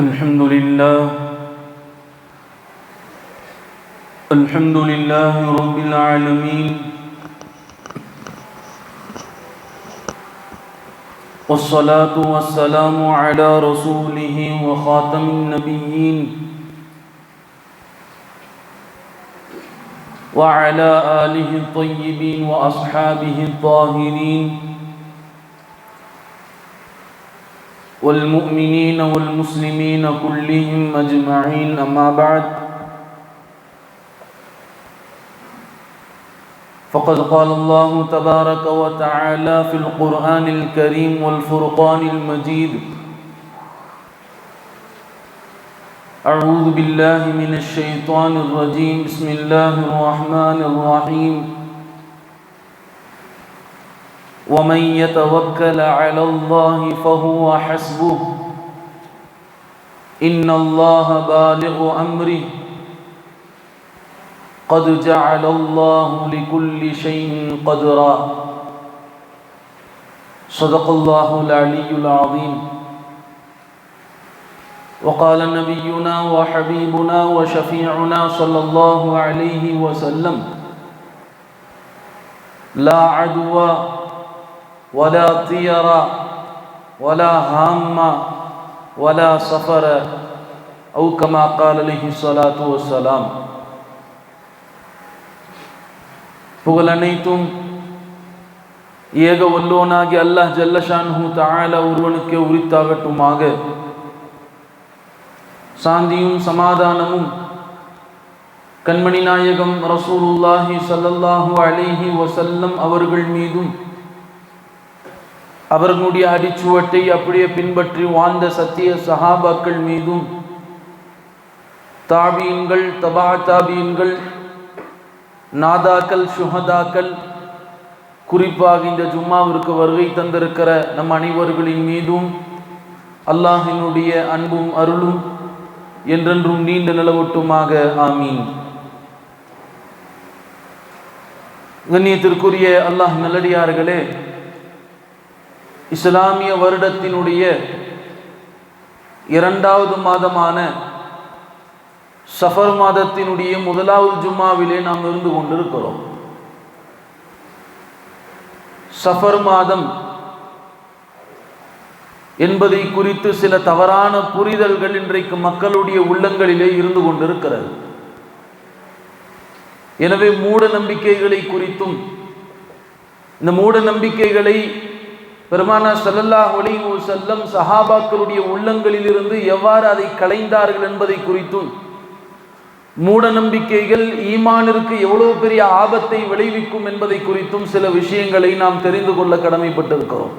الحمد لله رب العالمين، والصلاة والسلام على رسوله وخاتم النبيين وعلى آله الطيبين وأصحابه الطاهرين والمؤمنين والمسلمين كلهم أجمعين، أما بعد، فقد قال الله تبارك وتعالى في القرآن الكريم والفرقان المجيد: أعوذ بالله من الشيطان الرجيم، بسم الله الرحمن الرحيم: ومن يتوكل على الله فهو حسبه إن الله بالغ أمره قد جعل الله لكل شيء قدرا. صدق الله العلي العظيم. وقال نبينا وحبيبنا وشفيعنا صلى الله عليه وسلم: لا عدوى ولا طير ولا هام ولا سفر، أو كما قال عليه الصلاة والسلام. புகழ் அனைத்தும் ஏக வல்லோனாகி அல்லாஹ் ஜல்ல ஷான்ஹு தஆலா ஒருவனுக்கே உரித்தாகட்டுமாக. சாந்தியும் சமாதானமும் கண்மணி நாயகம் ரசூலுல்லாஹி ஸல்லல்லாஹு அலைஹி வஸல்லம் அவர்கள் மீதும், அவர்களுடைய அடிச்சுவட்டை அப்படியே பின்பற்றி வாழ்ந்த சத்திய சஹாபாக்கள் மீதும், தாபீன்கள், தபா தாபீன்கள், நாதாக்கள், சுஹதாக்கள், குறிப்பாக இந்த ஜும்மாவிற்கு வருகை தந்திருக்கிற நம் அனைவர்களின் மீதும் அல்லாஹினுடைய அன்பும் அருளும் என்றென்றும் நீண்ட நிலவட்டுமாக. ஆமீன். கண்ணியத்திற்குரிய அல்லாஹ் நல்லடியார்களே, இஸ்லாமிய வருடத்தினுடைய இரண்டாவது மாதமான சஃபர் மாதத்தினுடைய முதலாவது ஜும்மாவிலே நாம் இருந்து கொண்டிருக்கிறோம். சஃபர் மாதம் என்பதை குறித்து சில தவறான புரிதல்கள் இன்றைக்கு மக்களுடைய உள்ளங்களிலே இருந்து கொண்டிருக்கிறது. எனவே மூட நம்பிக்கைகளை குறித்தும், இந்த மூட நம்பிக்கைகளை பெருமானார் ஸல்லல்லாஹு அலைஹி வஸல்லம் சஹாபாக்களுடைய உள்ளங்களிலிருந்து எவ்வாறு அதை களைந்தார்கள் என்பதை குறித்தும், மூட நம்பிக்கைகள் ஈமானிற்கு எவ்வளவு பெரிய ஆபத்தை விளைவிக்கும் என்பதை குறித்தும் சில விஷயங்களை நாம் தெரிந்து கொள்ள கடமைப்பட்டிருக்கிறோம்.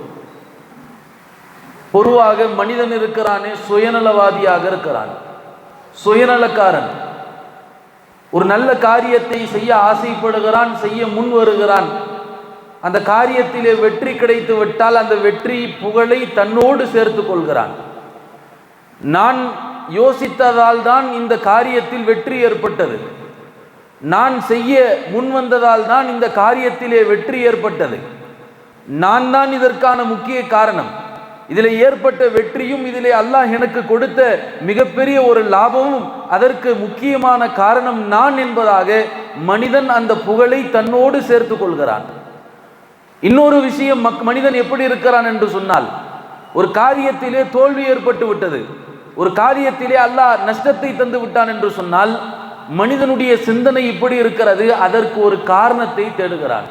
பொதுவாக மனிதன் இருக்கிறானே, சுயநலவாதியாக இருக்கிறான், சுயநலக்காரன். ஒரு நல்ல காரியத்தை செய்ய ஆசைப்படுகிறான், செய்ய முன் வருகிறான். அந்த காரியத்திலே வெற்றி கிடைத்து விட்டால் அந்த வெற்றி புகழை தன்னோடு சேர்த்து கொள்கிறான். நான் யோசித்ததால் தான் இந்த காரியத்தில் வெற்றி ஏற்பட்டது, நான் செய்ய முன் வந்ததால் தான் இந்த காரியத்திலே வெற்றி ஏற்பட்டது, நான் தான் இதற்கான முக்கிய காரணம், இதில் ஏற்பட்ட வெற்றியும் இதிலே அல்லாஹ் எனக்கு கொடுத்த மிகப்பெரிய ஒரு லாபமும் அதற்கு முக்கியமான காரணம் நான் என்பதாக மனிதன் அந்த புகழை தன்னோடு சேர்த்து கொள்கிறான். இன்னொரு விஷயம், மனிதன் எப்படி இருக்கிறான் என்று சொன்னால், ஒரு காரியத்திலே தோல்வி ஏற்பட்டு விட்டது, ஒரு காரியத்திலே அல்லாஹ் நஷ்டத்தை தந்து விட்டான் என்று சொன்னால், மனிதனுடைய சிந்தனை இப்படி இருக்கிறது, அதற்கு ஒரு காரணத்தை தேடுகிறான்.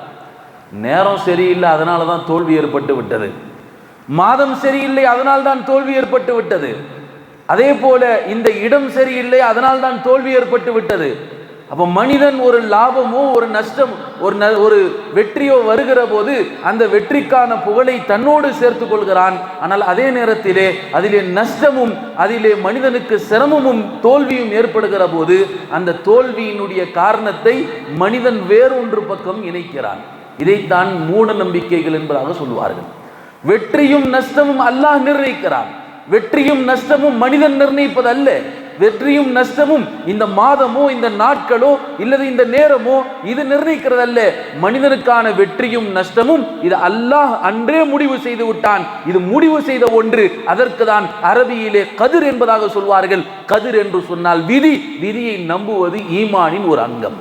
நேரம் சரியில்லை, அதனால தான் தோல்வி ஏற்பட்டு விட்டது. மாதம் சரியில்லை, அதனால் தான் தோல்வி ஏற்பட்டு விட்டது. அதே போல இந்த இடம் சரியில்லை, அதனால் தான் தோல்வி ஏற்பட்டு விட்டது. அப்போ மனிதன் ஒரு லாபமோ ஒரு நஷ்டம் ஒரு வெற்றியோ வருகிற போது அந்த வெற்றிக்கான புகழை தன்னோடு சேர்த்து கொள்கிறான். ஆனால் அதே நேரத்திலே அதிலே நஷ்டமும் அதிலே மனிதனுக்கு சிரமமும் தோல்வியும் ஏற்படுகிற போது அந்த தோல்வியினுடைய காரணத்தை மனிதன் வேறொன்று பக்கம் இணைக்கிறான். இதைத்தான் மூட நம்பிக்கைகள் என்பதாக சொல்வார்கள். வெற்றியும் நஷ்டமும் அல்லாஹ் நிர்ணயிக்கிறான், வெற்றியும் நஷ்டமும் மனிதன் நிர்ணயிப்பது அல்ல. வெற்றியும் நஷ்டமும் இந்த மாதமோ இந்த நாட்களோ இல்லது இந்த நேரமோ இது நிர்ணயிக்கிறதல்ல. மனிதனுக்கான வெற்றியும் நஷ்டமும் இது அல்லாஹ் அன்றே முடிவு செய்து விட்டான். இது முடிவு செய்த ஒன்று. அதற்கு தான் அரபியிலே கதிர் என்பதாக சொல்வார்கள். கதிர் என்று சொன்னால் விதி. விதியை நம்புவது ஈமானின் ஒரு அங்கம்.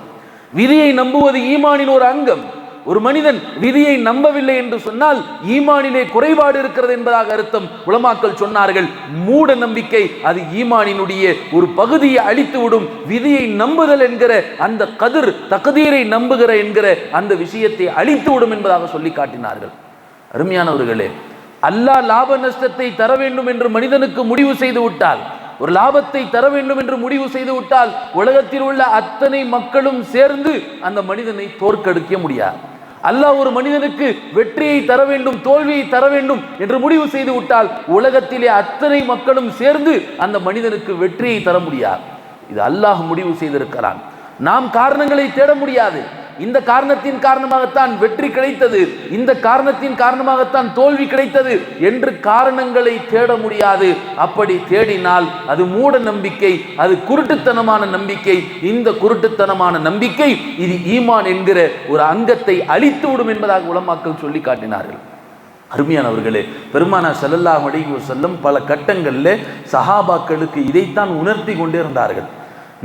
விதியை நம்புவது ஈமானின் ஒரு அங்கம். ஒரு மனிதன் விதியை நம்பவில்லை என்று சொன்னால் ஈமானிலே குறைபாடு இருக்கிறது என்பதாக அர்த்தம். உலமாக்கள் சொன்னார்கள், மூட நம்பிக்கை அது ஈமானினுடைய ஒரு பகுதியை அழித்து விடும். விதியை நம்புதல் என்கிற அந்த கதிர், தக்தீரை நம்புகிற என்கிற அந்த விஷயத்தை அழித்து விடும் என்பதாக சொல்லி காட்டினார்கள். அருமையானவர்களே, அல்லாஹ் லாப நஷ்டத்தை தர வேண்டும் என்று மனிதனுக்கு முடிவு செய்து விட்டால், ஒரு லாபத்தை தர வேண்டும் என்று முடிவு செய்து விட்டால், உலகத்தில் உள்ள அத்தனை மக்களும் சேர்ந்து அந்த மனிதனை தோற்கடிக்க முடியாது. அல்லாஹ் ஒரு மனிதனுக்கு வெற்றியை தர வேண்டும், தோல்வியை தர வேண்டும் என்று முடிவு செய்து விட்டால், உலகத்திலே அத்தனை மக்களும் சேர்ந்து அந்த மனிதனுக்கு வெற்றியை தர முடியாது. இது அல்லாஹ் முடிவு செய்திருக்கிறான். நாம் காரணங்களை தேட முடியாது. இந்த காரணத்தின் காரணமாகத்தான் வெற்றி கிடைத்தது, இந்த காரணத்தின் காரணமாகத்தான் தோல்வி கிடைத்தது என்று காரணங்களை தேட முடியாது. அப்படி தேடினால் அது மூட நம்பிக்கை, அது குருட்டுத்தனமான நம்பிக்கை. இந்த குருட்டுத்தனமான நம்பிக்கை இது ஈமான் என்கிற ஒரு அங்கத்தை அழித்து விடும் என்பதாக உலமாக்கள் சொல்லி காட்டினார்கள். அருமையானவர்களே, பெருமானார் ஸல்லல்லாஹு அலைஹி வஸல்லம் பல கட்டங்களில் சஹாபாக்களுக்கு இதைத்தான் உணர்த்தி கொண்டே இருந்தார்கள்.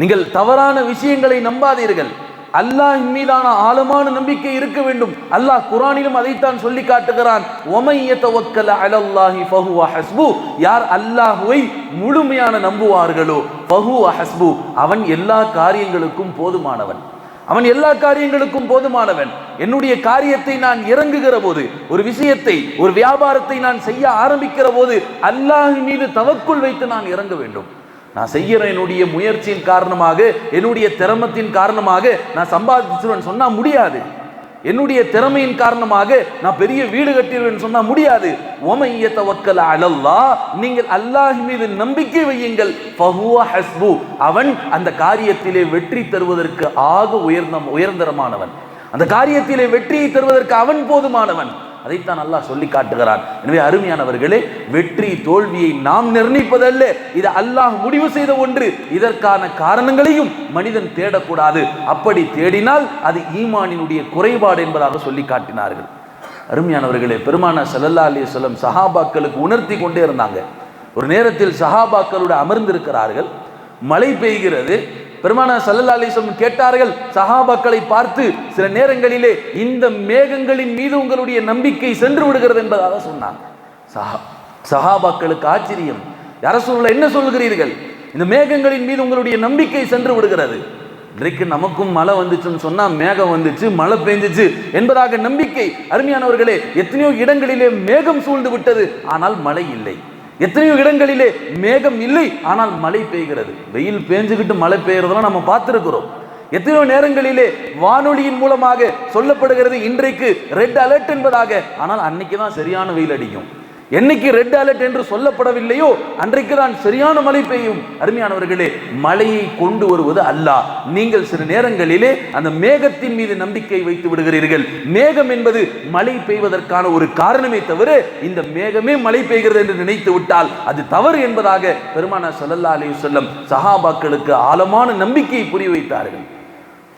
நீங்கள் தவறான விஷயங்களை நம்பாதீர்கள். அல்லாஹ் மீதான ஆழமான நம்பிக்கை இருக்க வேண்டும். அல்லாஹ் குர்ஆனிலும் அதைத்தான் சொல்லி காட்டுகிறான். வமை யதவக்கல அலல்லாஹி ஃபஹுவ ஹஸ்பு. யார் அல்லாஹ்வை முழுமையான நம்புவார்களோ ஃபஹுவ ஹஸ்பு, அவன் எல்லா காரியங்களுக்கும் போதுமானவன். அவன் எல்லா காரியங்களுக்கும் போதுமானவன். என்னுடைய காரியத்தை நான் இறங்குகிற போது, ஒரு விஷயத்தை, ஒரு வியாபாரத்தை நான் செய்ய ஆரம்பிக்கிற போது அல்லாஹ் மீது தவக்குல் வைத்து நான் இறங்க வேண்டும். நான் செய்கிற என்னுடைய முயற்சியின் காரணமாக, என்னுடைய திறமத்தின் காரணமாக நான் சம்பாதிச்சுவேன் சொன்னா முடியாது. என்னுடைய திறமையின் காரணமாக நான் பெரிய வீடு கட்டிடுவேன் சொன்னா முடியாது. வமை யதவக்கல அலல்லாஹ், நீங்கள் அல்லாஹ் மீது நம்பிக்கை வையுங்கள். ஃபஹுவ ஹஸ்பு, அவன் அந்த காரியத்திலே வெற்றி தருவதற்கு ஆக உயர்ந்தரமானவன். அந்த காரியத்திலே வெற்றியை தருவதற்கு அவன் போதுமானவன். அதைத்தான் அல்லாஹ் சொல்லி காட்டுகிறான். எனவே அருமையானவர்களே, வெற்றி தோல்வியை நாம் நிர்ணயிப்பதல்ல, இது அல்லாஹ் முடிவு செய்த ஒன்று. இதற்கான காரணங்களையும் மனிதன் தேடக்கூடாது. அப்படி தேடினால் அது ஈமானினுடைய குறைபாடு என்பதாக சொல்லி காட்டினார்கள். அருமையானவர்களே, பெருமானார் ஸல்லல்லாஹு அலைஹி வஸல்லம் சஹாபாக்களுக்கு உணர்த்தி கொண்டே இருந்தாங்க. ஒரு நேரத்தில் சஹாபாக்களோடு அமர்ந்திருக்கிறார்கள், மழை பெய்கிறது. பெருமானார் ஸல்லல்லாஹு அலைஹி வஸல்லம் கேட்டார்கள் சஹாபாக்களை பார்த்து, சில நேரங்களிலே இந்த மேகங்களின் மீது உங்களுடைய நம்பிக்கை சென்று விடுகிறது என்பதாக சொன்னாங்க. சஹாபாக்களுக்கு ஆச்சரியம். யா ரசூலுல்லாஹ், என்ன சொல்கிறீர்கள்? இந்த மேகங்களின் மீது உங்களுடைய நம்பிக்கை சென்று விடுகிறது. இன்றைக்கு நமக்கும் மழை வந்துச்சுன்னு சொன்னா, மேகம் வந்துச்சு, மழை பெஞ்சிச்சு என்பதாக நம்பிக்கை. அருமையானவர்களே, எத்தனையோ இடங்களிலே மேகம் சூழ்ந்து விட்டது, ஆனால் மழை இல்லை. எத்தனையோ இடங்களிலே மேகம் இல்லை, ஆனால் மழை பெய்கிறது. வெயில் பேஞ்சுக்கிட்டு மழை பெய்யறதெல்லாம் நம்ம பார்த்திருக்கிறோம். எத்தனையோ நேரங்களிலே வானொலியின் மூலமாக சொல்லப்படுகிறது இன்றைக்கு ரெட் அலர்ட் என்பதாக, ஆனால் அன்னைக்கு தான் சரியான வெயில் அடிக்கும். என்னைக்கு ரெட் அலர்ட் என்று சொல்லப்படவில்லையோ அன்றைக்கு தான் சரியான மழை பெய்யும். அருமையானவர்களே, மழையை கொண்டு வருவது அல்லாஹ். நீங்கள் சில நேரங்களிலே அந்த மேகத்தின் மீது நம்பிக்கை வைத்து விடுகிறீர்கள். மேகம் என்பது மழை பெய்வதற்கான ஒரு காரணமே தவிர இந்த மேகமே மழை பெய்கிறது என்று நினைத்து விட்டால் அது தவறு என்பதாக பெருமானார் ஸல்லல்லாஹு அலைஹி வஸல்லம் சஹாபாக்களுக்கு ஆழமான நம்பிக்கையை புரிய வைத்தார்கள்.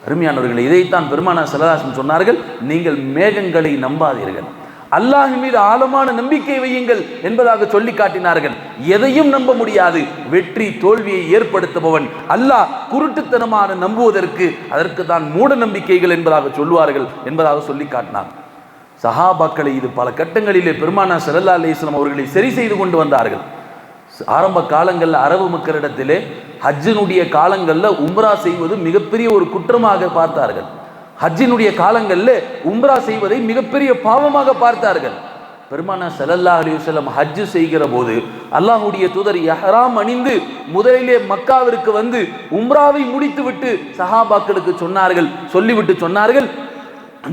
அருமையானவர்களே, இதைத்தான் பெருமானார் ஸல்லல்லாஹு அலைஹி வஸல்லம் சொன்னார்கள், நீங்கள் மேகங்களை நம்பாதீர்கள், அல்லாஹ் மீது ஆழமான நம்பிக்கை வையுங்கள் என்பதாக சொல்லி காட்டினார்கள். எதையும் நம்ப முடியாது. வெற்றி தோல்வியை ஏற்படுத்துபவன் அல்லாஹ். குருட்டுத்தனமான நம்புவதற்கு அதற்கு தான் மூட நம்பிக்கைகள் என்பதாக சொல்வார்கள் என்பதாக சொல்லி காட்டினார். சஹாபாக்களை இது பல கட்டங்களிலே பெருமானார் ஸல்லல்லாஹு அலைஹி வஸல்லம் அவர்களை சரி செய்து கொண்டு வந்தார்கள். ஆரம்ப காலங்களில் அரபு மக்களிடத்திலே ஹஜ்ஜினுடைய காலங்களில் உம்ரா செய்வது மிகப்பெரிய ஒரு குற்றமாக பார்த்தார்கள். ஹஜ்ஜினுடைய காலங்களில் உம்ரா செய்வதை மிகப்பெரிய பாவமாக பார்த்தார்கள். பெருமானார் ஸல்லல்லாஹு அலைஹி வஸல்லம் ஹஜ் செய்கிற போது அல்லாஹ்வுடைய தூதர் இஹ்ராம் அணிந்து முதலிலே மக்காவிற்கு வந்து உம்ராவை முடித்துவிட்டு சஹாபாக்களுக்கு சொல்லிவிட்டு சொன்னார்கள்,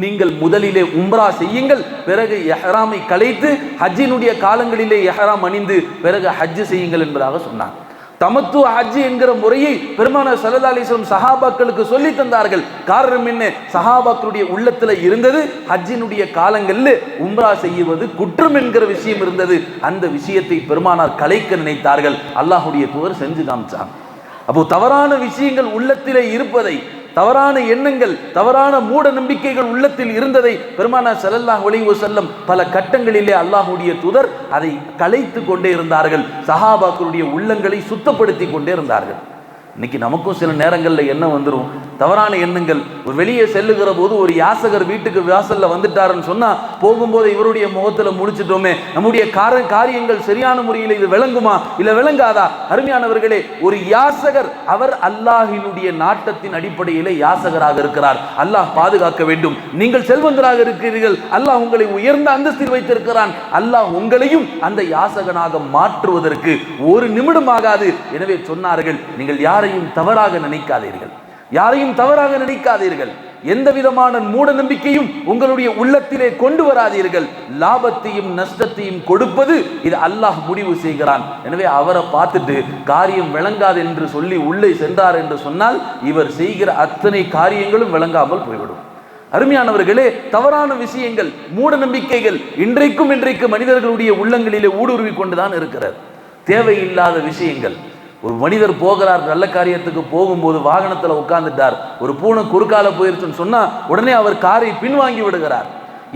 நீங்கள் முதலிலே உம்ரா செய்யுங்கள், பிறகு இஹ்ராமை கலைத்து ஹஜ்ஜினுடைய காலங்களிலே இஹ்ராம் அணிந்து பிறகு ஹஜ் செய்யுங்கள் என்பதாக சொன்னார். தமத்து ஹஜ் என்கிற முறையை பெருமானார் ஸல்லல்லாஹு அலைஹி வஸல்லம் சஹாபாக்களுக்கு சொல்லி தந்தார்கள். காரணம் என்ன? சஹாபாக்களுடைய உள்ளத்துல இருந்தது ஹஜ்ஜினுடைய காலங்களில் உம்ரா செய்வது குற்றம் என்கிற விஷயம் இருந்தது. அந்த விஷயத்தை பெருமானார் கலைக்க நினைத்தார்கள். அல்லாஹ்வுடைய தூதர் செஞ்சு காமிச்சாங்க. அப்போ தவறான விஷயங்கள் உள்ளத்திலே இருப்பதை, தவறான எண்ணங்கள், தவறான மூட நம்பிக்கைகள் உள்ளத்தில் இருந்ததை பெருமானார் ஸல்லல்லாஹு அலைஹி வஸல்லம் பல கட்டங்களிலே அல்லாஹ்வுடைய தூதர் அதை கலைத்து கொண்டே இருந்தார்கள். சஹாபாக்களுடைய உள்ளங்களை சுத்தப்படுத்தி கொண்டே இருந்தார்கள். இன்னைக்கு நமக்கும் சில நேரங்களில் என்ன வந்துடும், தவறான எண்ணங்கள். ஒரு வெளியே செல்லுகிற போது ஒரு யாசகர் வீட்டுக்கு வாசல்ல வந்துட்டாருன்னு சொன்னா, போகும்போது இவருடைய முகத்துல முடிச்சிட்டோமே, நம்முடைய காரியங்கள் சரியான முறையில் இது விளங்குமா இல்ல விளங்காதா? அருமையானவர்களே, ஒரு யாசகர் அவர் அல்லாஹினுடைய நாட்டத்தின் அடிப்படையிலே யாசகராக இருக்கிறார். அல்லாஹ் பாதுகாக்க வேண்டும். நீங்கள் செல்வந்தராக இருக்கிறீர்கள், அல்லாஹ் உங்களை உயர்ந்த அந்தஸ்தில் வைத்திருக்கிறான். அல்லாஹ் உங்களையும் அந்த யாசகனாக மாற்றுவதற்கு ஒரு நிமிடம் ஆகாது. எனவே சொன்னார்கள், நீங்கள் யாரையும் தவறாக நினைக்காதீர்கள், யாரையும் தவறாக நினைக்காதீர்கள். எந்த விதமான மூட நம்பிக்கையும் உங்களுடைய உள்ளத்திலே கொண்டு வராதீர்கள். லாபத்தையும் நஷ்டத்தையும் கொடுப்பது இது அல்லாஹ் முடிவு செய்கிறான். எனவே அவரை பார்த்துட்டு காரியம் விளங்காது என்று சொல்லி உள்ளே சென்றார் என்று சொன்னால் இவர் செய்கிற அத்தனை காரியங்களும் விளங்காமல் போய்விடும். அருமையானவர்களே, தவறான விஷயங்கள், மூட நம்பிக்கைகள் இன்றைக்கு மனிதர்களுடைய உள்ளங்களிலே ஊடுருவி கொண்டுதான் இருக்கிறது. தேவையில்லாத விஷயங்கள். ஒரு மனிதர் போகிறார், நல்ல காரியத்துக்கு போகும்போது வாகனத்தில் உட்கார்ந்துட்டார், ஒரு பூனை குறுக்கால போயிருச்சுன்னு சொன்னா உடனே அவர் காரை பின்வாங்கி விடுகிறார்.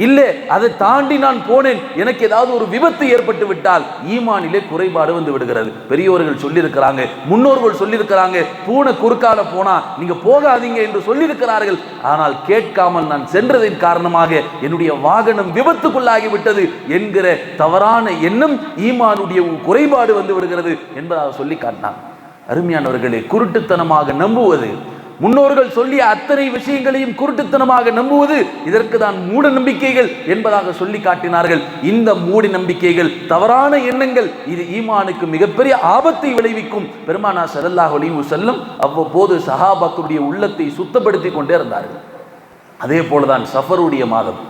இல்லை, அதை தாண்டி நான் போனேன், எனக்கு ஏதாவது ஒரு விபத்து ஏற்பட்டு விட்டால் ஈமானிலே குறைபாடு வந்து விடுகிறது. பெரியோர்கள் சொல்லியிருக்கிறாங்க, முன்னோர்கள் சொல்லியிருக்கிறாங்க, பூனை குறுக்கால போனா நீங்க போகாதீங்க என்று சொல்லியிருக்கிறார்கள். ஆனால் கேட்காமல் நான் சென்றதின் காரணமாக என்னுடைய வாகனம் விபத்துக்குள்ளாகிவிட்டது என்கிற தவறான எண்ணம் ஈமானுடைய குறைபாடு வந்து விடுகிறது என்பதாக சொல்லி காட்டினான். அருமையானவர்களே, குருட்டுத்தனமாக நம்புவது, முன்னோர்கள் சொல்லிய அத்தனை விஷயங்களையும் குருட்டுத்தனமாக நம்புவது, இதற்கு தான் மூட நம்பிக்கைகள் என்பதாக சொல்லி காட்டினார்கள். இந்த மூட நம்பிக்கைகள், தவறான எண்ணங்கள், இது ஈமானுக்கு மிகப்பெரிய ஆபத்தை விளைவிக்கும். பெருமானார் ஸல்லல்லாஹு அலைஹி வஸல்லம் அவ்வப்போது சஹாபாக்களுடைய உள்ளத்தை சுத்தப்படுத்தி கொண்டே இருந்தார்கள். அதே போலதான் சஃபருடைய மாதம்.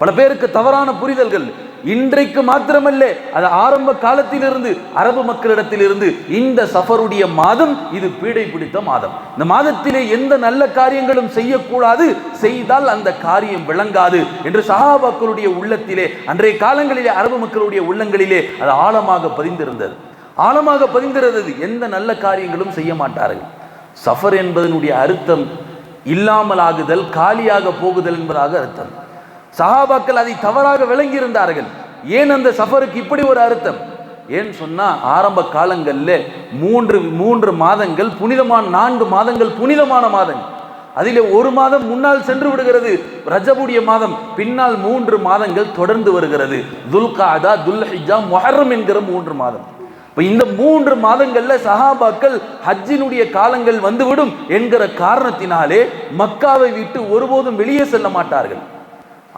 பல பேருக்கு தவறான புரிதல்கள். இன்றைக்கு மாத்திரமல்ல, அது ஆரம்ப காலத்திலிருந்து அரபு மக்களிடத்திலிருந்து இந்த சஃபருடைய மாதம் இது பீடை பிடித்த மாதம். இந்த மாதத்திலே எந்த நல்ல காரியங்களும் செய்யக்கூடாது, செய்தால் அந்த காரியம் விளங்காது என்று சஹாபாக்களுடைய உள்ளத்திலே, அன்றைய காலங்களிலே அரபு மக்களுடைய உள்ளங்களிலே அது ஆழமாக பதிந்திருந்தது. ஆழமாக பதிந்திருந்தது. எந்த நல்ல காரியங்களும் செய்ய மாட்டார்கள். சஃபர் என்பதனுடைய அர்த்தம் இல்லாமலாகுதல், காலியாக போகுதல் என்பதாக அர்த்தம். சஹாபாக்கள் அதை தவறாக விளங்கி இருந்தார்கள். ஏன் அந்த சஃபருக்கு இப்படி ஒரு அர்த்தம்? ஏன்னு சொன்னா, ஆரம்ப காலங்களில் மூன்று மாதங்கள் புனிதமான, 4 மாதங்கள் புனிதமான மாதங்கள். அதிலே ஒரு மாதம் முன்னால் சென்று விடுகிறது, ரஜபுடைய மாதம். பின்னால் 3 மாதங்கள் தொடர்ந்து வருகிறது, துல்காதா, துல்ஹிஜ்ஜா, முஹர்ரம் என்கிற 3 மாதம். இப்போ இந்த 3 மாதங்கள்ல சஹாபாக்கள் ஹஜ்ஜினுடைய காலங்கள் வந்துவிடும் என்கிற காரணத்தினாலே மக்காவை விட்டு ஒருபோதும் வெளியே செல்ல மாட்டார்கள்.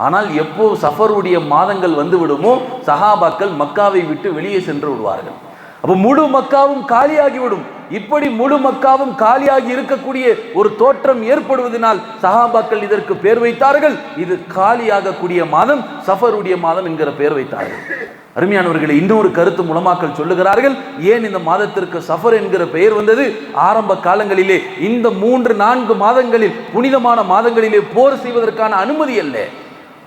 ஆனால் எப்போ சஃபருடைய மாதங்கள் வந்து விடுமோ சஹாபாக்கள் மக்காவை விட்டு வெளியே சென்று விடுவார்கள். அப்போ முழு மக்காவும் காலியாகிவிடும். இப்படி முழு மக்காவும் காலியாகி இருக்கக்கூடிய ஒரு தோற்றம் ஏற்படுவதனால் சஹாபாக்கள் இதற்கு பெயர் வைத்தார்கள். இது காலியாகக்கூடிய மாதம் சஃபருடைய மாதம் என்கிற பெயர் வைத்தார்கள். அருமையானவர்களை, இன்னொரு கருத்து உலமாக்கள் சொல்லுகிறார்கள், ஏன் இந்த மாதத்திற்கு சஃபர் என்கிற பெயர் வந்தது? ஆரம்ப காலங்களிலே இந்த 3-4 மாதங்களில், புனிதமான மாதங்களிலே போர் செய்வதற்கான அனுமதி அல்ல.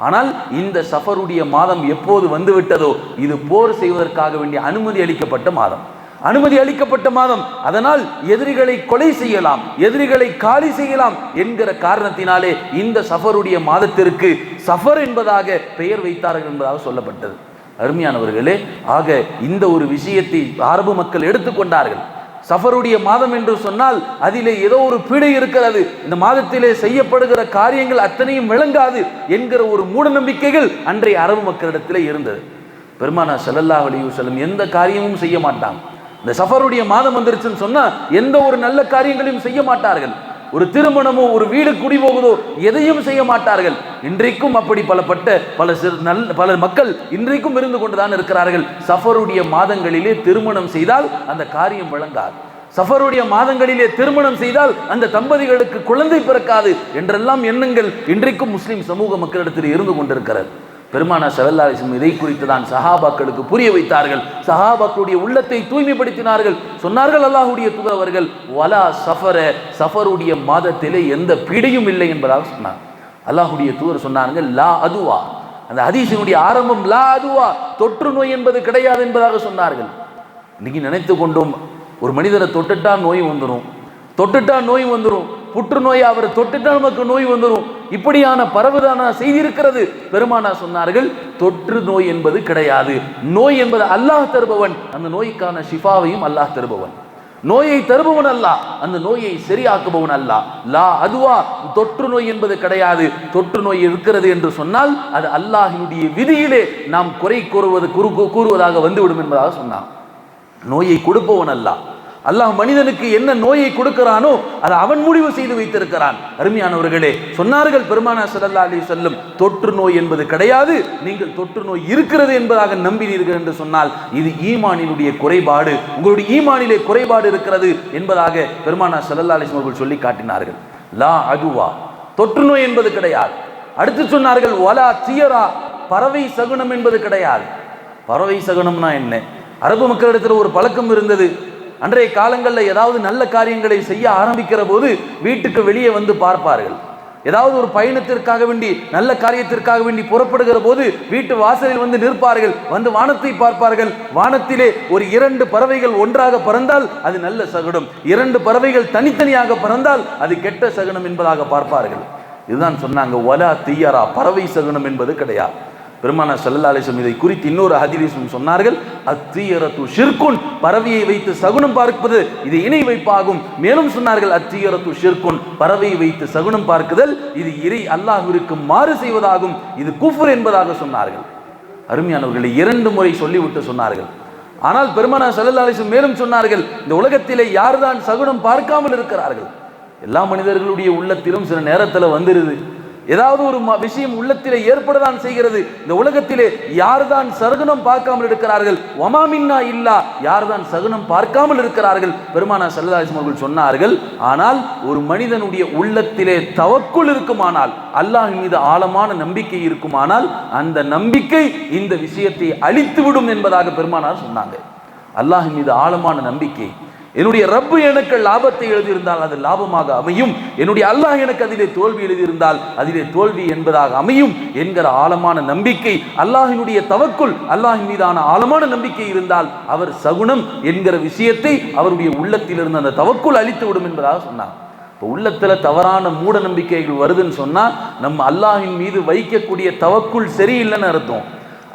ஆனால் இந்த சஃபருடைய மாதம் எப்போது வந்துவிட்டதோ இது போர் செய்வதற்காக வேண்டிய அனுமதி அளிக்கப்பட்ட மாதம். அனுமதி அளிக்கப்பட்ட மாதம். அதனால் எதிரிகளை கொலை செய்யலாம், எதிரிகளை காலி செய்யலாம் என்கிற காரணத்தினாலே இந்த சஃபருடைய மாதத்திற்கு சஃபர் என்பதாக பெயர் வைத்தார்கள் என்பதாக சொல்லப்பட்டது. அருமையானவர்களே, ஆக இந்த ஒரு விஷயத்தை அரபு மக்கள் எடுத்துக்கொண்டார்கள். சஃபருடைய மாதம் என்று சொன்னால் அதிலே ஏதோ ஒரு பீடை இருக்கிறது, இந்த மாதத்திலே செய்யப்படுகிற காரியங்கள் அத்தனையும் விளங்காது என்கிற ஒரு மூட நம்பிக்கைகள் அன்றைய அரபு மக்களிடத்திலே இருந்தது. பெருமானார் ஸல்லல்லாஹு அலைஹி வஸல்லம் எந்த காரியமும் செய்ய மாட்டாங்க. இந்த சஃபருடைய மாதம் வந்துருச்சுன்னு சொன்னா எந்த ஒரு நல்ல காரியங்களையும் செய்ய மாட்டார்கள். ஒரு திருமணமோ, ஒரு வீடு குடி போகுதோ, எதையும் செய்ய மாட்டார்கள். இன்றைக்கும் அப்படி பல மக்கள் இன்றைக்கும் இருந்து கொண்டுதான் இருக்கிறார்கள். சஃபருடைய மாதங்களிலே திருமணம் செய்தால் அந்த காரியம் வழங்காது, சஃபருடைய மாதங்களிலே திருமணம் செய்தால் அந்த தம்பதிகளுக்கு குழந்தை பிறக்காது என்றெல்லாம் எண்ணங்கள் இன்றைக்கும் முஸ்லிம் சமூக மக்களிடத்தில் இருந்து கொண்டிருக்கிறது. பெருமானார் ஸல்லல்லாஹு அலைஹி வஸல்லம் இதை குறித்து தான் சஹாபாக்களுக்கு புரிய வைத்தார்கள். சஹாபாக்களுடைய உள்ளத்தை தூய்மைப்படுத்தினார்கள். சொன்னார்கள், அல்லாஹ்வுடைய தூதர் அவர்கள், வலா சஃபர, சஃபருடைய மாதத்திலே எந்த பீடையும் இல்லை என்பதாக சொன்னார். அல்லாஹ்வுடைய தூதர் சொன்னார்கள், லா அதுவா. அந்த ஹதீஸினுடைய ஆரம்பம் லா அதுவா, தொற்று நோய் என்பது கிடையாது என்பதாக சொன்னார்கள். இன்னைக்கு நினைத்து கொண்டோம், ஒரு மனிதரை தொட்டுட்டா நோய் வந்துடும், தொட்டுட்டா நோய் வந்துடும், புற்றுநோய் அவரை தொட்டுட்டா நமக்கு நோய் வந்துடும், இப்படியான பரவதான செய்தி இருக்கிறது. பெருமானா சொன்னார்கள், தொற்று நோய் என்பது கிடையாது. நோய் என்பது அல்லாஹ் தருபவன், அந்த நோய்க்கான ஷிஃபாவையும் அல்லாஹ் தருபவன். நோயை தருபவன் அல்லாஹ், அந்த நோயை சரியாக்குபவன் அல்லாஹ். லா அதுவா, தொற்று நோய் என்பது கிடையாது. தொற்று நோய் இருக்கிறது என்று சொன்னால் அது அல்லாஹினுடைய விதியிலே நாம் குறை கூறுவதாக வந்துவிடும் என்பதாக சொன்னான். நோயை கொடுப்பவன் அல்லாஹ். அல்லாஹ் மனிதனுக்கு என்ன நோயை கொடுக்கிறானோ அதை அவன் முடிவு செய்து வைத்திருக்கிறான். அருமையானவர்களே, சொன்னார்கள் பெருமானார் ஸல்லல்லாஹு அலைஹி வஸல்லம், தொற்று நோய் என்பது கிடையாது. நீங்கள் தொற்று நோய் இருக்கிறது என்பதாக நம்பினீர்கள் என்று சொன்னால் இது ஈமானினுடைய குறைபாடு, உங்களுடைய ஈமானிலே குறைபாடு இருக்கிறது என்பதாக பெருமானார் ஸல்லல்லாஹு அலைஹி வஸல்லம் அவர்கள் சொல்லி காட்டினார்கள். லா அதுவா, தொற்று நோய் என்பது கிடையாது. அடுத்து சொன்னார்கள், வலா தியரா, பறவை சகுனம் என்பது கிடையாது. பறவை சகுனம்னா என்ன? அரபு மக்களிடத்தில் ஒரு பழக்கம் இருந்தது. அன்றைய காலங்களில் ஏதாவது நல்ல காரியங்களை செய்ய ஆரம்பிக்கிற போது வீட்டுக்கு வெளியே வந்து பார்ப்பார்கள். ஏதாவது ஒரு பயணத்திற்காக வேண்டி, நல்ல காரியத்திற்காக வேண்டி புறப்படுகிற போது வீட்டு வாசலில் வந்து நிற்பார்கள். வந்து வானத்தை பார்ப்பார்கள். வானத்திலே ஒரு 2 பறவைகள் ஒன்றாக பறந்தால் அது நல்ல சகுனம், 2 பறவைகள் தனித்தனியாக பறந்தால் அது கெட்ட சகுனம் என்பதாக பார்ப்பார்கள். இதுதான் சொன்னாங்க, வலா தியரா, பறவை சகுனம் என்பது கிடையாது. பெருமானார் ஸல்லல்லாஹு அலைஹி வஸல்லம் இதை குறித்து இன்னொரு ஹதீஸில் சொன்னார்கள், அத்தியரத்து ஷிர்குன், பறவையை வைத்து சகுனம் பார்ப்பது இது இணை வைப்பாகும். மேலும் சொன்னார்கள், அத்தியரத்து ஷிர்குன், பறவையை வைத்து சகுனம் பார்க்குதல் இது இறை அல்லாஹ்விற்கு மாறு செய்வதாகும், இது குஃப்ர் என்பதாக சொன்னார்கள். அருமையானவர்களை 2 முறை சொல்லிவிட்டு சொன்னார்கள். ஆனால் பெருமானார் ஸல்லல்லாஹு அலைஹி வஸல்லம் மேலும் சொன்னார்கள், இந்த உலகத்திலே யார்தான் சகுனம் பார்க்காமல் இருக்கிறார்கள்? எல்லா மனிதர்களுடைய உள்ளத்திலும் சில நேரத்தில் வந்துருது, ஏதாவது ஒரு விஷயம் உள்ளத்திலே ஏற்படதான் செய்கிறது. இந்த உலகத்திலே யார்தான் சகுனம் பார்க்காமல் இருக்கிறார்கள்? வமா மின்னா இல்லா, யார்தான் சகுனம் பார்க்காமல் இருக்கிறார்கள்? பெருமானார் ஸல்லல்லாஹு அலைஹி வஸல்லம் சொன்னார்கள், ஆனால் ஒரு மனிதனுடைய உள்ளத்திலே தவக்குல் இருக்குமானால், அல்லாஹ்வின் மீது ஆழமான நம்பிக்கை இருக்குமானால் அந்த நம்பிக்கை இந்த விஷயத்தை அழித்து விடும் என்பதாக பெருமானார் சொன்னாங்க. அல்லாஹ்வின் மீது ஆழமான நம்பிக்கை, என்னுடைய ரப்பு எனக்கு லாபத்தை எழுதியிருந்தால் அது லாபமாக அமையும், என்னுடைய அல்லாஹ் எனக்கு அதிலே தோல்வி எழுதியிருந்தால் அதிலே தோல்வி என்பதாக அமையும் என்கிற ஆழமான நம்பிக்கை, அல்லாஹினுடைய தவக்குல், அல்லாஹின் மீதான ஆழமான நம்பிக்கை இருந்தால் அவர் சகுனம் என்கிற விஷயத்தை அவருடைய உள்ளத்திலிருந்து அந்த தவக்குல் அழித்து விடும் என்பதாக சொன்னார். இப்போ உள்ளத்துல தவறான மூட நம்பிக்கைகள் வருதுன்னு சொன்னா நம்ம அல்லாஹின் மீது வைக்கக்கூடிய தவக்குல் சரியில்லைன்னு அர்த்தம்.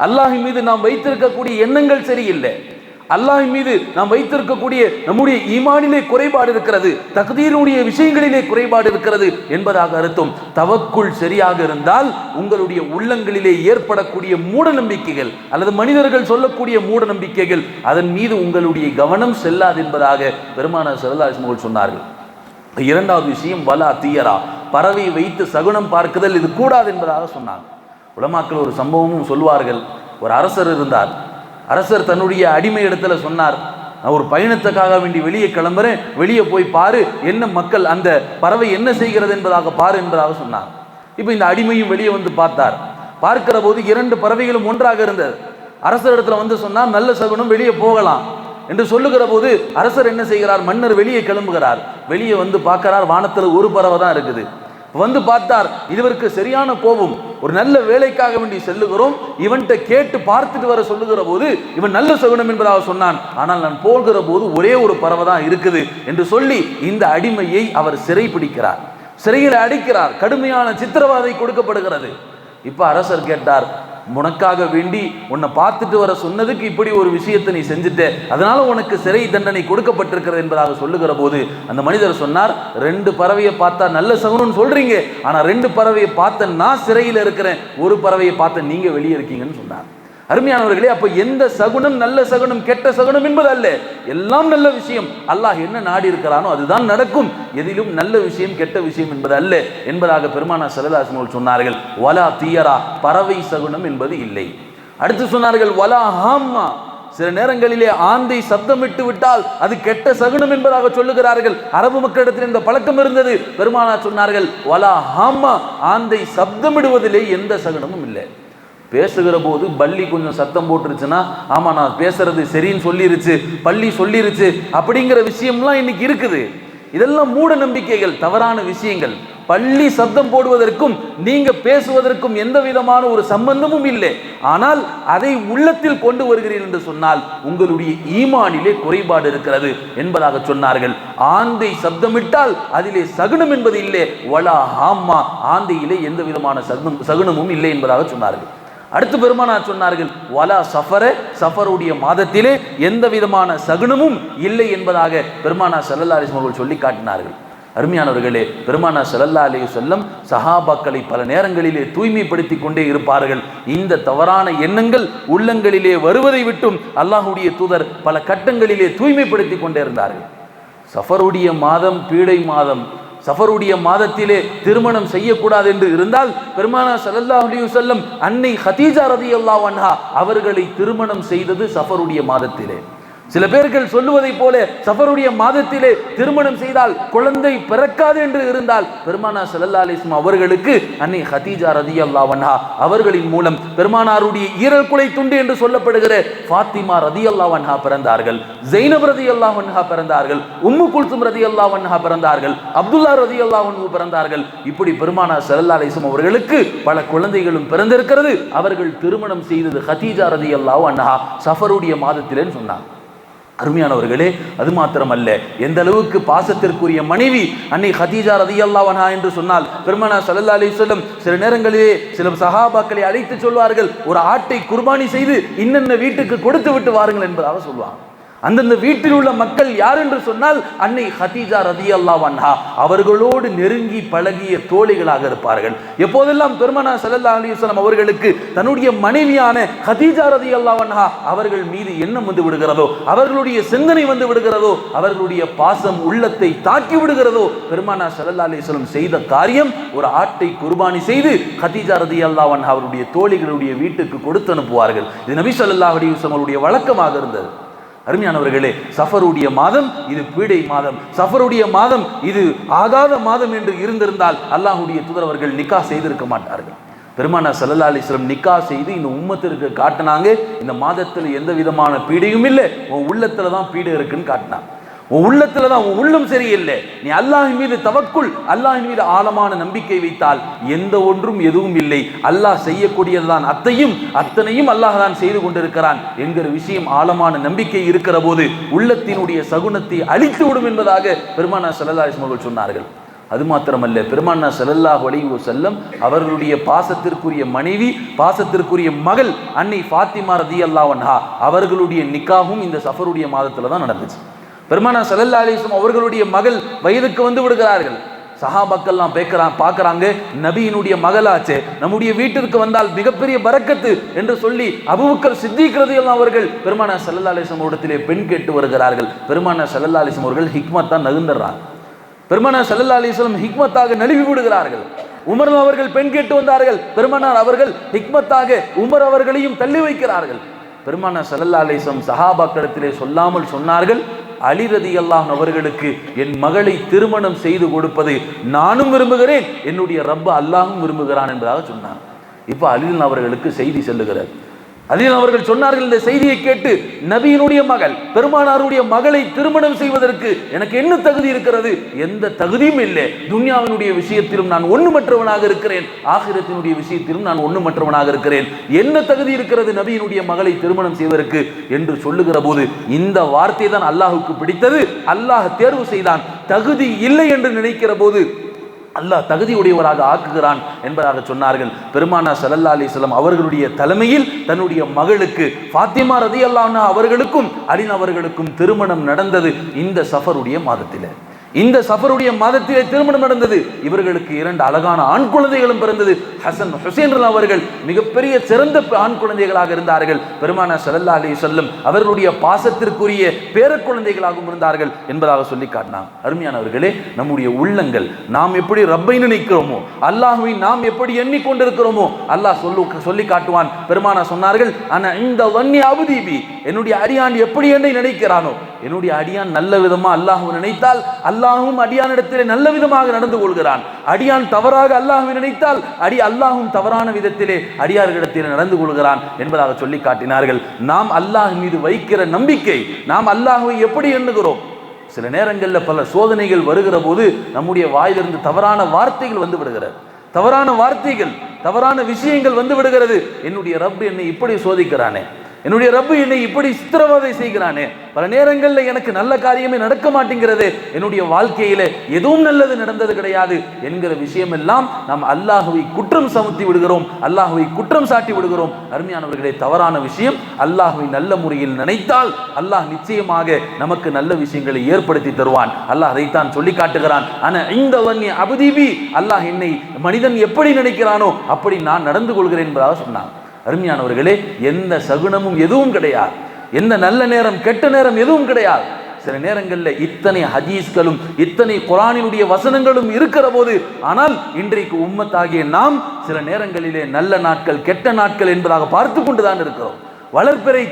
அல்லாஹின் மீது நாம் வைத்திருக்கக்கூடிய எண்ணங்கள் சரியில்லை, அல்லாஹ் மீது நாம் வைத்திருக்கக்கூடிய நம்முடைய ஈமானிலே குறைபாடு இருக்கிறது, தக்தீருடைய விஷயங்களிலே குறைபாடு இருக்கிறது என்பதாக அர்த்தம். தவக்குள் சரியாக இருந்தால் உங்களுடைய உள்ளங்களிலே ஏற்படக்கூடிய மூட நம்பிக்கைகள் அல்லது மனிதர்கள் சொல்லக்கூடிய மூட நம்பிக்கைகள் அதன் மீது உங்களுடைய கவனம் செல்லாது என்பதாக பெருமானார் ஸல்லல்லாஹு அலைஹி வஸல்லம் சொன்னார்கள். 2வது விஷயம், வலா தியரா, பறவை வைத்து சகுனம் பார்க்குதல் இது கூடாது என்பதாக சொன்னாங்க. உலமாக்கள் ஒரு சம்பவமும் சொல்வார்கள். ஒரு அரசர் இருந்தார். அரசர் தன்னுடைய அடிமை இடத்துல சொன்னார், நான் ஒரு பயணத்துக்காக வேண்டி வெளியே கிளம்புறேன், வெளியே போய் பாரு, என்ன மக்கள் அந்த பறவை என்ன செய்கிறது என்பதாக பாரு என்பதாக சொன்னார். இப்போ இந்த அடிமையும் வெளியே வந்து பார்த்தார். பார்க்கிற போது 2 பறவைகளும் ஒன்றாக இருந்தது. அரசர் இடத்துல வந்து சொன்னார், நல்ல சகுனம், வெளியே போகலாம் என்று சொல்லுகிற போது அரசர் என்ன செய்கிறார், மன்னர் வெளியே கிளம்புகிறார். வெளியே வந்து பார்க்கிறார், வானத்தில் ஒரு பறவை தான் இருக்குது. வந்து பார்த்தார், இதுவருக்கு சரியான கோபம். ஒரு நல்ல வேலைக்காக வேண்டி செல்லுகிறோம், இவன்கிட்ட கேட்டு பார்த்துட்டு வர சொல்லுகிற போது இவன் நல்ல சகுனம் என்பதாக சொன்னான், ஆனால் நான் போகிற போது ஒரே ஒரு பறவை தான் இருக்குது என்று சொல்லி இந்த அடிமையை அவர் சிறை பிடிக்கிறார், சிறையில் அடைக்கிறார். கடுமையான சித்திரவதை கொடுக்கப்படுகிறது. இப்ப அரசர் கேட்டார், உனக்காக வேண்டி உன்னை பார்த்துட்டு வர சொன்னதுக்கு இப்படி ஒரு விஷயத்தை நீ செஞ்சுட்ட, அதனால உனக்கு சிறை தண்டனை கொடுக்கப்பட்டிருக்கிறது என்பதாக சொல்லுகிற போது அந்த மனிதர் சொன்னார், 2 பறவையை பார்த்தா நல்ல சகுனம்னு சொல்றீங்க, ஆனா 2 பறவையை பார்த்த நான் சிறையில் இருக்கிறேன், ஒரு பறவையை பார்த்த நீங்க வெளியே இருக்கீங்கன்னு சொன்னார். அருமையானவர்களே, அப்ப எந்த சகுனம் நல்ல சகுனம் கெட்ட சகுனம் என்பது அல்ல, எல்லாம் நல்ல விஷயம். அல்லாஹ் என்ன நாடி இருக்கிறானோ அதுதான் நடக்கும். எதிலும் நல்ல விஷயம் கெட்ட விஷயம் என்பது அல்ல என்பதாக பெருமானார் ஸல்லல்லாஹு அலைஹி வஸல்லம் சொன்னார்கள். வலா தியரா, பறவை சகுனம் என்பது இல்லை. அடுத்து சொன்னார்கள், வலா ஹாம்மா, சில நேரங்களிலே ஆந்தை சப்தமிட்டு விட்டால் அது கெட்ட சகுனம் என்பதாக சொல்லுகிறார்கள். அரபு மக்களிடத்தில் இந்த பழக்கம் இருந்தது. பெருமானார் சொன்னார்கள், வலா ஹாம்மா, ஆந்தை சப்தமிடுவதிலே எந்த சகுனமும் இல்லை. பேசுகிற போது பள்ளி கொஞ்சம் சத்தம் போட்டுருச்சுன்னா, ஆமா நான் பேசுறது சரின்னு சொல்லிருச்சு, பள்ளி சொல்லிருச்சு அப்படிங்கிற விஷயம்லாம் இன்னைக்கு இருக்குது. இதெல்லாம் மூட நம்பிக்கைகள், தவறான விஷயங்கள். பள்ளி சப்தம் போடுவதற்கும் நீங்க பேசுவதற்கும் எந்த விதமான ஒரு சம்பந்தமும் இல்லை. ஆனால் அதை உள்ளத்தில் கொண்டு வருகிறீர்கள் என்று சொன்னால் உங்களுடைய ஈமானிலே குறைபாடு இருக்கிறது என்பதாக சொன்னார்கள். ஆந்தை சப்தமிட்டால் அதிலே சகுனம் என்பது இல்லை, வலா ஹாம்மா, ஆந்தையிலே எந்த விதமான சகுனமும் இல்லை என்பதாக சொன்னார்கள். அடுத்து பெருமானார் சொன்னார்கள், வலா சஃபர, சஃபருடைய மாதத்திலே எந்த விதமான சகுனமும் இல்லை என்பதாக பெருமானார் ஸல்லல்லாஹு அலைஹி வஸல்லம் அவர்கள் சொல்லி காட்டினார்கள். அருமையானவர்களே, பெருமானார் ஸல்லல்லாஹு அலைஹி வஸல்லம் சஹாபாக்களை பல நேரங்களிலே தூய்மைப்படுத்தி கொண்டே இருப்பார்கள். இந்த தவறான எண்ணங்கள் உள்ளங்களிலே வருவதை விட்டும் அல்லாஹ்வுடைய தூதர் பல கட்டங்களிலே தூய்மைப்படுத்தி கொண்டே இருந்தார்கள். சஃபருடைய மாதம் பீடை மாதம், சஃபருடைய மாதத்திலே திருமணம் செய்யக்கூடாது என்று இருந்தால் பெருமானார் ஸல்லல்லாஹு அலைஹி வஸல்லம் அன்னை ஹதீஜா ரலியல்லாஹு அன்ஹா அவர்களை திருமணம் செய்தது சஃபருடைய மாதத்திலே. சில பேர்கள் சொல்லுவதை போல சஃபருடைய மாதத்திலே திருமணம் செய்தால் குழந்தை பிறக்காது என்று இருந்தால் பெருமானார் ஸல்லல்லாஹு அலைஹி வஸல்லம் அவர்களுக்கு அன்னை ஹதீஜா ரலியல்லாஹு அன்ஹா அவர்களின் மூலம் பெருமானாருடைய ஈரல் குலை துண்டு என்று சொல்லப்படுகிற ஃபாத்திமா ரலியல்லாஹு அன்ஹா பிறந்தார்கள், ஸைனப் ரலியல்லாஹு அன்ஹா பிறந்தார்கள், உம்மு குல்சும் ரலியல்லாஹு அன்ஹா பிறந்தார்கள், அப்துல்லா ரலியல்லாஹு அன்ஹு பிறந்தார்கள். இப்படி பெருமானார் ஸல்லல்லாஹு அலைஹி வஸல்லம் அவர்களுக்கு பல குழந்தைகளும் பிறந்திருக்கிறது. அவர்கள் திருமணம் செய்தது ஹதீஜா ரலியல்லாஹு அன்ஹா சஃபருடைய மாதத்திலே சொன்னார். அருமையானவர்களே, அது மாத்திரமல்ல, எந்த அளவுக்கு பாசத்திற்குரிய மனைவி அன்னை ஹதீஜா ரலியல்லாஹு அன்ஹா என்று சொன்னால் பெருமானார் ஸல்லல்லாஹு அலைஹி வஸல்லம் சில நேரங்களிலே சில சஹாபாக்களை அழைத்து சொல்வார்கள், ஒரு ஆட்டை குர்பானி செய்து இன்னென்ன வீட்டுக்கு கொடுத்து விட்டு வாருங்கள் என்பதாக சொல்வாங்க. அந்தந்த வீட்டில் உள்ள மக்கள் யார் என்று சொன்னால் அன்னை ஹதீஜா ரலியல்லாஹு அன்ஹா அவர்களோடு நெருங்கி பழகிய தோழிகளாக இருப்பார்கள். எப்போதெல்லாம் பெருமானார் ஸல்லல்லாஹு அலைஹி வஸல்லம் அவர்களுக்கு தன்னுடைய மனைவியான ஹதீஜா ரலியல்லாஹு அன்ஹா அவர்கள் மீது எண்ணம் வந்து விடுகிறதோ, அவர்களுடைய சிந்தனை வந்து விடுகிறதோ, அவர்களுடைய பாசம் உள்ளத்தை தாக்கி விடுகிறதோ, பெருமானார் ஸல்லல்லாஹு அலைஹி வஸல்லம் செய்த காரியம் ஒரு ஆட்டை குர்பானி செய்து ஹதீஜா ரலியல்லாஹு அன்ஹா அவருடைய தோழிகளுடைய வீட்டுக்கு கொடுத்து அனுப்புவார்கள். இது நபி ஸல்லல்லாஹு அலைஹி வஸல்லம் அவருடைய வழக்கமாக இருந்தது. அருமையானவர்களே, சஃபருடைய மாதம் இது பீடை மாதம், சஃபருடைய மாதம் இது ஆகாத மாதம் என்று இருந்திருந்தால் அல்லாஹ்வுடைய தூதர் அவர்கள் நிக்கா செய்திருக்க மாட்டார்கள். பெருமானார் ஸல்லல்லாஹு அலைஹி வஸல்லம் நிக்கா செய்து இந்த உம்மத்திற்கு காட்டினாங்க, இந்த மாதத்தில் எந்த விதமான பீடையும் இல்லை, உன் உள்ளத்துல தான் பீடை இருக்குன்னு காட்டினாங்க. உன் உள்ளத்துல தான், உன் உள்ளம் சரியில்லை, நீ அல்லாஹ்வின் மீது தவக்குல், அல்லாஹ்வின் மீது ஆழமான நம்பிக்கை வைத்தால் எந்த ஒன்றும் எதுவும் இல்லை, அல்லாஹ் செய்யக்கூடியதுதான் அத்தனையும் அல்லாஹ் தான் செய்து கொண்டிருக்கிறான் என்கிற விஷயம் ஆழமான நம்பிக்கை இருக்கிற போது உள்ளத்தினுடைய சகுனத்தை அழித்து விடும் என்பதாக பெருமானார் ஸல்லல்லாஹு அலைஹி வஸல்லம் சொன்னார்கள். அது மாத்திரமல்ல, பெருமானார் ஸல்லல்லாஹு அலைஹி வஸல்லம் அவர்களுடைய பாசத்திற்குரிய மனைவி, பாசத்திற்குரிய மகள் அன்னை ஃபாத்திமா ரலியல்லாஹு அன்ஹா அவர்களுடைய நிக்காவும் இந்த சஃபருடைய மாதத்துல தான் நடந்துச்சு. பெருமானார் ஸல்லல்லாஹு அலைஹி வஸல்லம் அவர்களுடைய மகள் வயதுக்கு வந்து விடுகிறார்கள். சஹாபாக்கள்லாம் பார்க்கறாங்க, நபியினுடைய மகளாச்சே, நம்முடைய வீட்டிற்கு வந்தால் மிகப்பெரிய பரக்கத்து என்று சொல்லி அபூபக்கர் சித்திக் ரலியல்லாஹு அவர்கள் பெருமானார் ஸல்லல்லாஹு அலைஹி வஸல்லம் இடத்திலே பெண் கேட்டு வருகிறார்கள். பெருமானார் ஸல்லல்லாஹு அலைஹி வஸல்லம் அவர்கள் ஹிக்மத்தா நகுந்தறாங்க. பெருமானார் ஸல்லல்லாஹு அலைஹி வஸல்லம் ஹிக்மத்தாக நழுவி விடுகிறார்கள். உமர் அவர்கள் பெண் கேட்டு வந்தார்கள், பெருமானார் அவர்கள் ஹிக்மத்தாக உமர் அவர்களையும் தள்ளி வைக்கிறார்கள். பெருமானார் ஸல்லல்லாஹு அலைஹி வஸல்லம் சஹாபாக்களிடத்திலே சொல்லாமல் சொன்னார்கள், அலி ரலியல்லாஹு அவர்களுக்கு என் மகளை திருமணம் செய்து கொடுப்பதை நானும் விரும்புகிறேன், என்னுடைய ரப்ப அல்லாஹும் விரும்புகிறான் என்பதாக சொன்னார். இப்ப அலி அவர்களுக்கு செய்தி செல்லுகிறார். அலி அவர்கள் சொன்னார்கள், இந்த செய்தியை கேட்டு நபியினுடைய மகள் பெருமானாருடைய மகளை திருமணம் செய்வதற்கு எனக்கு என்ன தகுதி இருக்கிறது? எந்த தகுதியும் இல்லை. துன்யாவினுடைய விஷயத்திலும் நான் ஒண்ணுமற்றவனாக இருக்கிறேன், ஆகிரத்தினுடைய விஷயத்திலும் நான் ஒண்ணுமற்றவனாக இருக்கிறேன். என்ன தகுதி இருக்கிறது நபியினுடைய மகளை திருமணம் செய்வதற்கு என்று சொல்லுகிற போது இந்த வார்த்தை தான் அல்லாஹுக்கு பிடித்தது. அல்லாஹ் தேர்வு செய்தான். தகுதி இல்லை என்று நினைக்கிற போது அல்லாஹ் தகுதியுடையவராக ஆக்குகிறான் என்பதாக சொன்னார்கள். பெருமானார் ஸல்லல்லாஹு அலைஹி வஸல்லம் அவர்களுடைய தலைமையில் தன்னுடைய மகளுக்கு ஃபாத்திமா ரலியல்லாஹு அன்ஹா அவர்களுக்கும் அலி அவர்களுக்கும் திருமணம் நடந்தது இந்த சஃபருடைய மாதத்திலே. இந்த சஃபருடைய மாதத்திலே திருமணம் நடந்தது. இவர்களுக்கு 2 அழகான ஆண் குழந்தைகளும் பிறந்தது. ஹசன் ஹுசைன் அவர்கள் மிகப்பெரிய சிறந்த ஆண் குழந்தைகளாக இருந்தார்கள். பெருமானார் ஸல்லல்லாஹு அலைஹி வஸல்லம் அவர்களுடைய பாசத்திற்குரிய பேர குழந்தைகளாகவும் இருந்தார்கள் என்பதாக சொல்லி காட்டினாங்க. அருமையானவர்களே, நம்முடைய உள்ளங்கள் நாம் எப்படி ரப்பை நினைக்கிறோமோ, அல்லாஹ்வை நாம் எப்படி எண்ணிக்கொண்டிருக்கிறோமோ அல்லாஹ் சொல்லி காட்டுவான். பெருமானார் சொன்னார்கள், ஆனா இந்த வன்னி அபுதீபி, என்னுடைய அடியான் எப்படி என்னை நினைக்கிறானோ, என்னுடைய அடியான் நல்ல விதமா அல்லாஹ்வை நினைத்தால் அல்லாஹும் அடியானிடத்திலே நல்ல விதமாக நடந்து கொள்கிறான். அடியான் தவறாக அல்லாஹ்வை நினைத்தால் அல்லாஹும் தவறான விதத்திலே அடியார்களிடத்திலே நடந்து கொள்கிறான் என்பதாக சொல்லி காட்டினார்கள். நாம் அல்லாஹ் மீது வைக்கிற நம்பிக்கை, நாம் அல்லாஹ்வை எப்படி எண்ணுகிறோம், சில நேரங்களில் பல சோதனைகள் வருகிற போது நம்முடைய வாயிலிருந்து தவறான வார்த்தைகள் வந்து விடுகிறது, தவறான வார்த்தைகள், தவறான விஷயங்கள் வந்து விடுகிறது. என்னுடைய ரப்பு என்னை இப்படி சோதிக்கிறானே, என்னுடைய ரப்பு என்னை இப்படி சித்திரவதை செய்கிறானே, பல நேரங்களில் எனக்கு நல்ல காரியமே நடக்க மாட்டேங்கிறது, என்னுடைய வாழ்க்கையில எதுவும் நல்லது நடந்தது கிடையாது என்கிற விஷயம் எல்லாம் நாம் அல்லாஹ்வை குற்றம் சுமத்தி விடுகிறோம், அல்லாஹ்வை குற்றம் சாட்டி விடுகிறோம். அருமையானவர்களே, தவறான விஷயம். அல்லாஹ்வை நல்ல முறையில் நினைத்தால் அல்லாஹ் நிச்சயமாக நமக்கு நல்ல விஷயங்களை ஏற்படுத்தி தருவான். அல்லாஹ் அதைத்தான் சொல்லி காட்டுகிறான். ஆனா இந்த வன்னி அபதிபி, அல்லாஹ் என்னை மனிதன் எப்படி நினைக்கிறானோ அப்படி நான் நடந்து கொள்கிறேன் என்பதாக சொன்னான். அருமையானவர்களே, எந்த சகுனமும் எதுவும் கிடையாது, எந்த நல்ல நேரம் கெட்ட நேரம் எதுவும் கிடையாது. சில நேரங்களில் இத்தனை ஹதீஸ்களும் இத்தனை குர்ஆனினுடைய வசனங்களும் இருக்கிற போது, ஆனால் இன்றைக்கு உம்மத்தாகிய நாம் சில நேரங்களிலே நல்ல நாட்கள் கெட்ட நாட்கள் என்பதாக பார்த்து கொண்டுதான் இருக்கிறோம். வளர்ப்பிறை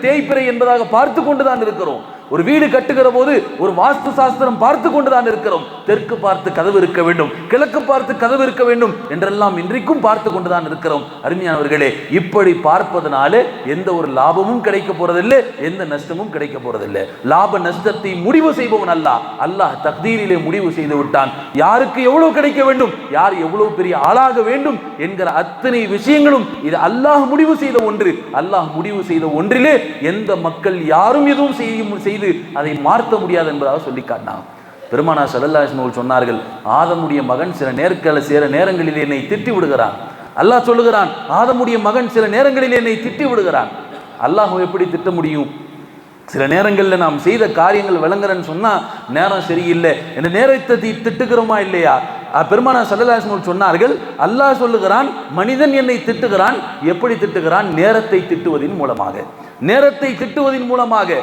தேய்ப்பிறை என்பதாக பார்த்து கொண்டுதான் இருக்கிறோம். ஒரு வீடு கட்டுகிற போது ஒரு வாஸ்து சாஸ்திரம் பார்த்து கொண்டுதான் இருக்கிறோம். தெற்கு பார்த்து கதவு இருக்க வேண்டும், கிழக்கு பார்த்து கதவு இருக்க வேண்டும் என்றெல்லாம் இன்றைக்கும் பார்த்து கொண்டுதான் இருக்கிறோம். அருமையானவர்களே, இப்படி பார்ப்பதனாலே எந்த ஒரு லாபமும் கிடைக்க போறதில்லை, எந்த நஷ்டமும் கிடைக்க போறதில்லை. லாப நஷ்டத்தை முடிவு செய்பவன் அல்லாஹ். அல்லாஹ் தக்தீரிலே முடிவு செய்து விட்டான். யாருக்கு எவ்வளவு கிடைக்க வேண்டும், யார் எவ்வளவு பெரிய ஆளாக வேண்டும் என்கிற அத்தனை விஷயங்களும் இது அல்லாஹ் முடிவு செய்த ஒன்று. அல்லாஹ் முடிவு செய்த ஒன்றிலே எந்த மக்கள் யாரும் எதுவும் செய்து அதை மாற்ற முடியாது என்பதாக சொல்லி காட்டினாங்க. பெருமானார் ஸல்லல்லாஹு அலைஹி வஸல்லம் சொன்னார்கள், ஆதமுடைய மகன் சில நேரங்களில் என்னை திட்டி விடுகிறான். அல்லாஹ் சொல்லுகிறான், ஆதமுடைய மகன் சில நேரங்களில் என்னை திட்டி விடுகிறான். அல்லாஹ் எப்படி திட்ட முடியும்? சில நேரங்களில் நாம் செய்த காரியங்கள் விளங்குறன்னு சொன்னா நேரம் சரியில்லை என்ற நேரத்தை திட்டுகிறோமா இல்லையா? பெருமானார் ஸல்லல்லாஹு அலைஹி வஸல்லம் சொன்னார்கள், அல்லாஹ் சொல்லுகிறான், மனிதன் என்னை திட்டுகிறான். எப்படி திட்டுகிறான்? நேரத்தை திட்டுவதின் மூலமாக, நேரத்தை திட்டுவதின் மூலமாக.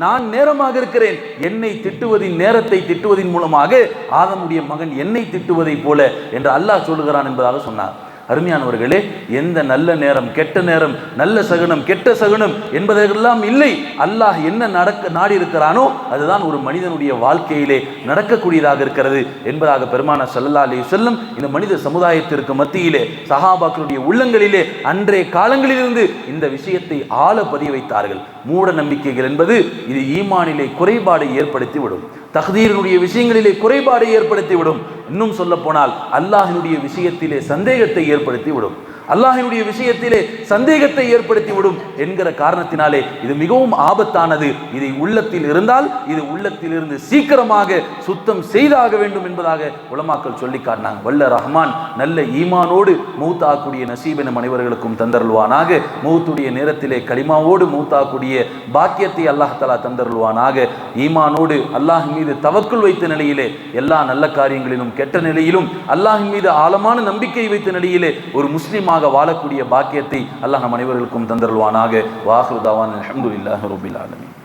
நான் நேரமாக இருக்கிறேன், என்னை திட்டுவதின் நேரத்தை திட்டுவதின் மூலமாக ஆதமுடைய மகன் என்னை திட்டுவதை போல என்று அல்லாஹ் சொல்லுகிறான் என்பதாக சொன்னார். அருமையானவர்களே, எந்த நல்ல நேரம் கெட்ட நேரம், நல்ல சகுனம் கெட்ட சகுனம் என்பதெல்லாம் இல்லை. அல்லாஹ் என்ன நாடி இருக்கிறானோ அதுதான் ஒரு மனிதனுடைய வாழ்க்கையிலே நடக்கக்கூடியதாக இருக்கிறது என்பதாக பெருமானார் ஸல்லல்லாஹு அலைஹி வஸல்லம் இந்த மனித சமுதாயத்திற்கு மத்தியிலே சஹாபாக்களுடைய உள்ளங்களிலே அன்றைய காலங்களிலிருந்து இந்த விஷயத்தை ஆழ பதிய வைத்தார்கள். மூட நம்பிக்கைகள் என்பது இது ஈமானிலே குறைபாடை ஏற்படுத்தி விடும், தக்தீரினுடைய விஷயங்களிலே குறைபாடை ஏற்படுத்திவிடும். இன்னும் சொல்ல போனால் அல்லாஹினுடைய விஷயத்திலே சந்தேகத்தை ஏற்படுத்திவிடும், அல்லாஹினுடைய விஷயத்திலே சந்தேகத்தை ஏற்படுத்திவிடும் என்கிற காரணத்தினாலே இது மிகவும் ஆபத்தானது. இதை உள்ளத்தில் இருந்தால் இது உள்ளத்தில் இருந்து சீக்கிரமாக சுத்தம் செய்தாக வேண்டும் என்பதாக உலமாக்கள் சொல்லி காட்டினாங்க. வல்ல ரஹ்மான் நல்ல ஈமானோடு மௌத்தாக்கூடிய நசீபை நம் அனைவர்களுக்கும் தந்தருள்வானாக. மௌத்துடைய நேரத்திலே கலிமாவோடு மௌத்தாக்கூடிய பாக்கியத்தை அல்லாஹ் தஆலா தந்தருள்வானாக. ஈமானோடு அல்லாஹ் மீது தவக்குல் வைத்த நிலையிலே எல்லா நல்ல காரியங்களிலும் கெட்ட நிலையிலும் அல்லாஹ் மீது ஆழமான நம்பிக்கை வைத்த நிலையிலே ஒரு முஸ்லிமாக வாழக்கூடிய பாக்கியத்தை அல்லாஹ் நம் அனைவர்களுக்கும் தந்தருள்வானாக. வாஹிரு தாவானா அல்ஹம்துலில்லாஹி ரப்பில் ஆலமீன்.